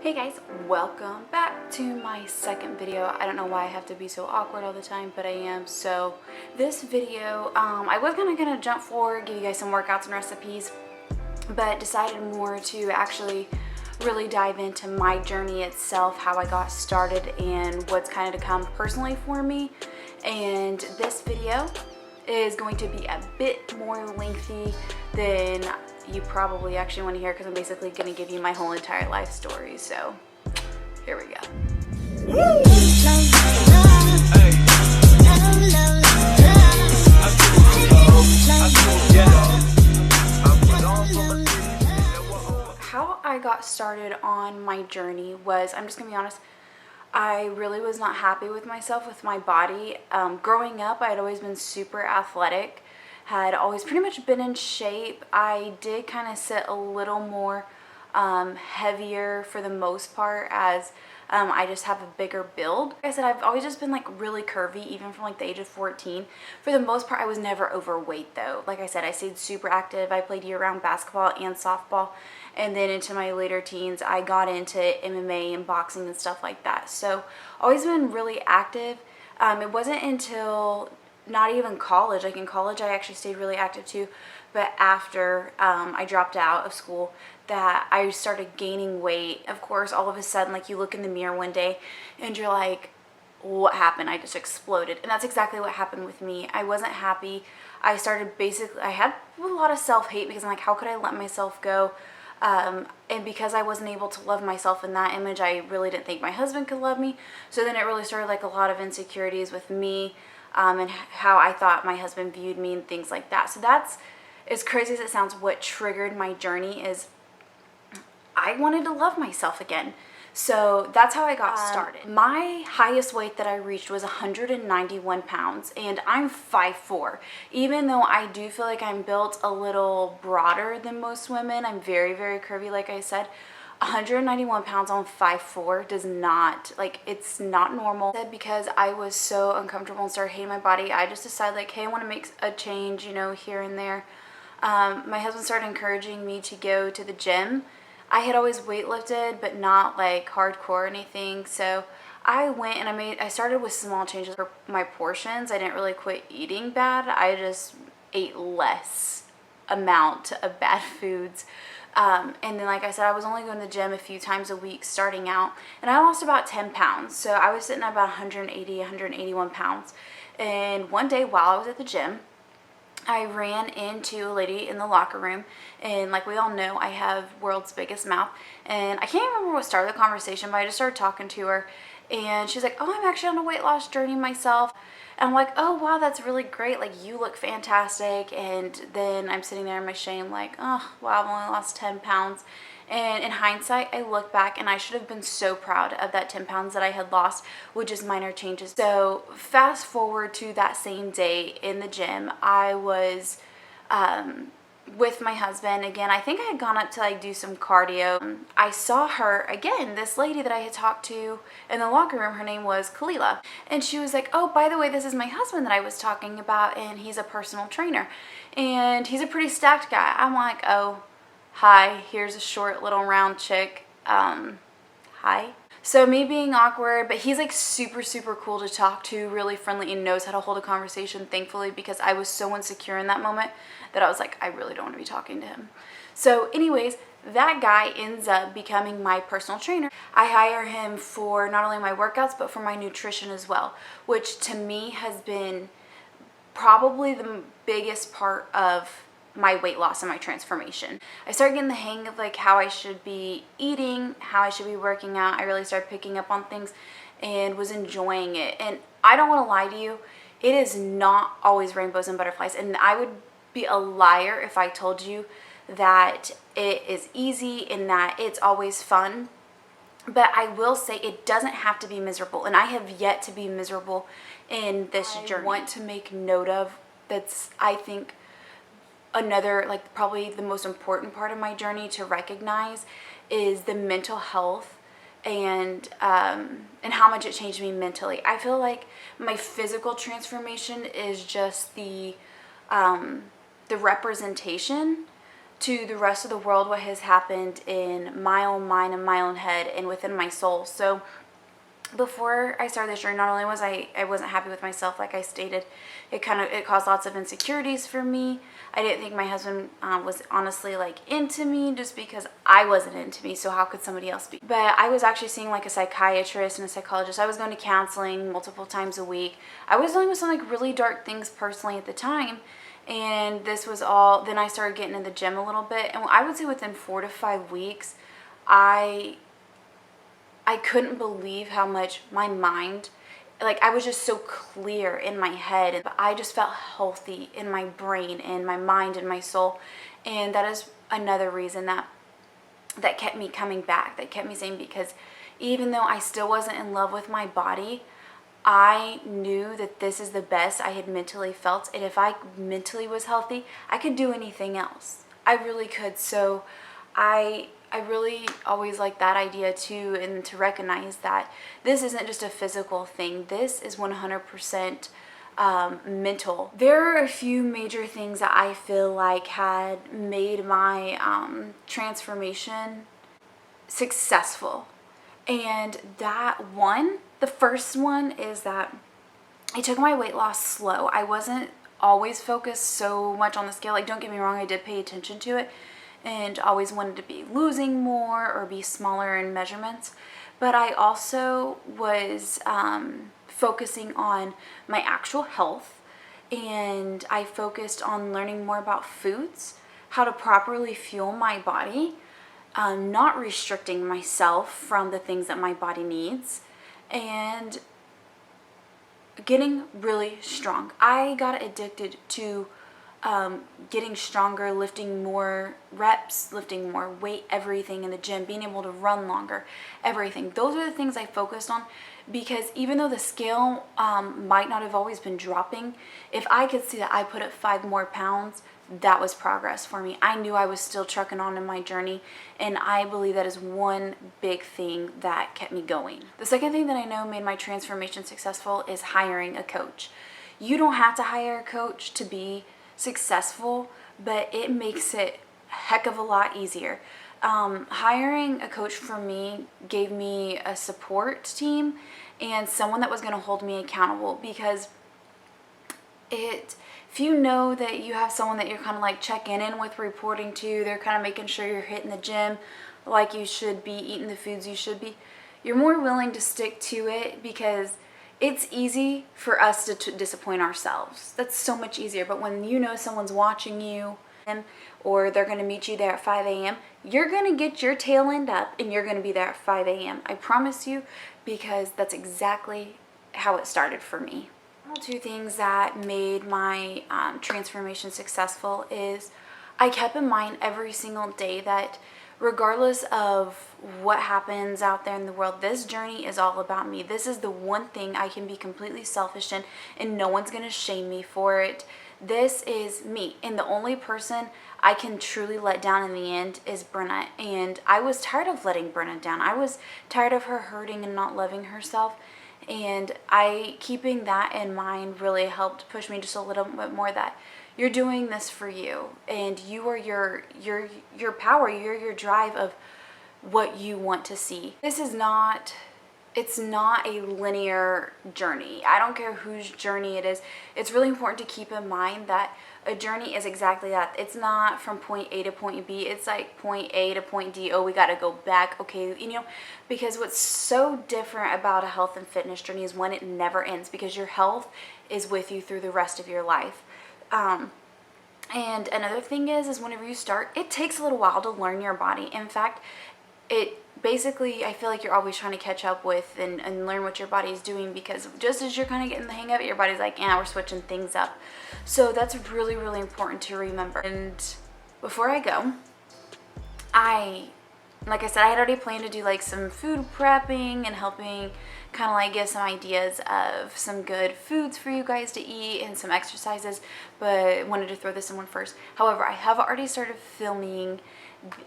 Hey guys, welcome back to my second video. I don't know why I have to be so awkward all the time, but I am. So this video, I was gonna jump forward, give you guys some workouts and recipes, but decided more to actually really dive into my journey itself, how I got started and what's kind of to come personally for me. And this video is going to be a bit more lengthy than you probably actually want to hear, because I'm basically going to give you my whole entire life story. So here we go. How I got started on my journey was, I'm just going to be honest, I really was not happy with myself, with my body. Growing up, I had always been super athletic, had always pretty much been in shape. I did kind of sit a little more heavier for the most part, as I just have a bigger build. Like I said, I've always just been like really curvy, even from like the age of 14. For the most part, I was never overweight though. Like I said, I stayed super active. I played year-round basketball and softball. And then into my later teens, I got into MMA and boxing and stuff like that. So always been really active. It wasn't until not even college, like in college I actually stayed really active too, but after I dropped out of school, that I started gaining weight. Of course, all of a sudden, like, you look in the mirror one day and you're like, what happened? I just exploded. And that's exactly what happened with me. I wasn't happy. I had a lot of self-hate, because I'm like, how could I let myself go? And because I wasn't able to love myself in that image, I really didn't think my husband could love me. So then it really started like a lot of insecurities with me, and how I thought my husband viewed me and things like that. So that's, as crazy as it sounds, what triggered my journey. Is I wanted to love myself again. So that's how I got started. My highest weight that I reached was 191 pounds, and I'm 5'4". Even though I do feel like I'm built a little broader than most women, I'm very, very curvy, like I said. 191 pounds on 5'4" does not, like, it's not normal. Because I was so uncomfortable and started hating my body, I just decided, like, hey, I want to make a change, you know, here and there. My husband started encouraging me to go to the gym. I had always weightlifted, but not like hardcore or anything. So I went and I started with small changes for my portions. I didn't really quit eating bad. I just ate less amount of bad foods. And then, like I said, I was only going to the gym a few times a week starting out, and I lost about 10 pounds. So I was sitting at about 181 pounds. And one day while I was at the gym, I ran into a lady in the locker room, and like we all know, I have world's biggest mouth, and I can't remember what started the conversation, but I just started talking to her, and she's like, oh, I'm actually on a weight loss journey myself. And I'm like, oh wow, that's really great, like, you look fantastic. And then I'm sitting there in my shame like, oh wow, I've only lost 10 pounds. And in hindsight, I look back and I should have been so proud of that 10 pounds that I had lost with just minor changes. So fast forward to that same day in the gym, I was with my husband again. I think I had gone up to like do some cardio. I saw her again, this lady that I had talked to in the locker room. Her name was Kalila, and she was like, oh, by the way, this is my husband that I was talking about, and he's a personal trainer, and he's a pretty stacked guy. I'm like, oh, hi, here's a short little round chick. Hi. So me being awkward, but he's like super, super cool to talk to, really friendly, and knows how to hold a conversation, thankfully, because I was so insecure in that moment that I was like, I really don't want to be talking to him. So anyways, that guy ends up becoming my personal trainer. I hire him for not only my workouts, but for my nutrition as well, which to me has been probably the biggest part of my weight loss and my transformation. I started getting the hang of like how I should be eating, how I should be working out. I really started picking up on things and was enjoying it. And I don't want to lie to you, it is not always rainbows and butterflies. And I would be a liar if I told you that it is easy and that it's always fun. But I will say it doesn't have to be miserable. And I have yet to be miserable in this journey. I want to make note of, that's, I think, another, like, probably the most important part of my journey to recognize, is the mental health and how much it changed me mentally. I feel like my physical transformation is just the representation to the rest of the world what has happened in my own mind and my own head and within my soul. So before I started this journey, not only was I wasn't happy with myself, like I stated, it caused lots of insecurities for me. I didn't think my husband was honestly like into me, just because I wasn't into me, so how could somebody else be? But I was actually seeing like a psychiatrist and a psychologist. I was going to counseling multiple times a week. I was dealing with some like really dark things personally at the time, and this was all, then I started getting in the gym a little bit, and I would say within 4 to 5 weeks, I couldn't believe how much my mind, like I was just so clear in my head. But I just felt healthy in my brain and my mind and my soul. And that is another reason that kept me coming back, that kept me saying, because even though I still wasn't in love with my body, I knew that this is the best I had mentally felt. And if I mentally was healthy, I could do anything else. I really could. So I really always like that idea too, and to recognize that this isn't just a physical thing. This is 100% mental. There are a few major things that I feel like had made my transformation successful. And the first one is that I took my weight loss slow. I wasn't always focused so much on the scale. Like, don't get me wrong, I did pay attention to it and always wanted to be losing more or be smaller in measurements. But I also was focusing on my actual health, and I focused on learning more about foods, how to properly fuel my body, not restricting myself from the things that my body needs, and getting really strong. I got addicted to getting stronger, lifting more reps, lifting more weight, everything in the gym, being able to run longer, everything. Those are the things I focused on, because even though the scale might not have always been dropping, if I could see that I put up 5 more pounds, that was progress for me. I knew I was still trucking on in my journey, and I believe that is one big thing that kept me going. The second thing that I know made my transformation successful is hiring a coach. You don't have to hire a coach to be successful, but it makes it a heck of a lot easier. Hiring a coach for me gave me a support team and someone that was going to hold me accountable, because if you know that you have someone that you're kind of like checking in with, reporting to, they're kind of making sure you're hitting the gym like you should be, eating the foods you should be, you're more willing to stick to it, because it's easy for us to disappoint ourselves. That's so much easier. But when you know someone's watching you, or they're going to meet you there at 5 a.m., you're going to get your tail end up and you're going to be there at 5 a.m. I promise you, because that's exactly how it started for me. 2 things that made my transformation successful is I kept in mind every single day that regardless of what happens out there in the world, this journey is all about me. This is the one thing I can be completely selfish in, and no one's going to shame me for it. This is me, and the only person I can truly let down in the end is Brenna. And I was tired of letting Brenna down. I was tired of her hurting and not loving herself. And keeping that in mind really helped push me just a little bit more, that you're doing this for you, and you are your power, you're your drive of what you want to see. It's not a linear journey. I don't care whose journey it is. It's really important to keep in mind that a journey is exactly that. It's not from point A to point B. It's like point A to point D. Oh, we got to go back. Okay, because what's so different about a health and fitness journey is when it never ends, because your health is with you through the rest of your life. And another thing is whenever you start, it takes a little while to learn your body. In fact, I feel like you're always trying to catch up with and learn what your body is doing, because just as you're kind of getting the hang of it, your body's like, we're switching things up. So that's really, really important to remember. And before I go, like I said, I had already planned to do like some food prepping and helping kind of like give some ideas of some good foods for you guys to eat and some exercises, but wanted to throw this in one first. However, I have already started filming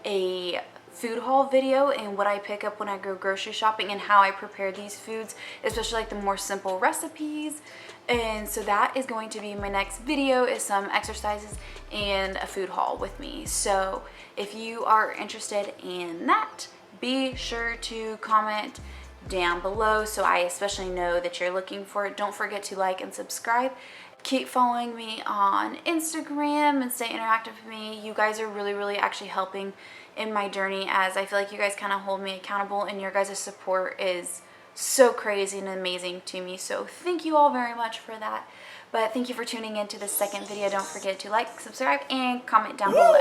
a food haul video and what I pick up when I go grocery shopping and how I prepare these foods, especially like the more simple recipes. And so that is going to be my next video, is some exercises and a food haul with me. So if you are interested in that, be sure to comment down below so I especially know that you're looking for it. Don't forget to like and subscribe. Keep following me on Instagram and stay interactive with me. You guys are really actually helping in my journey, as I feel like you guys kind of hold me accountable, and your guys' support is so crazy and amazing to me. So thank you all very much for that. But thank you for tuning in to the second video. Don't forget to like, subscribe, and comment down below.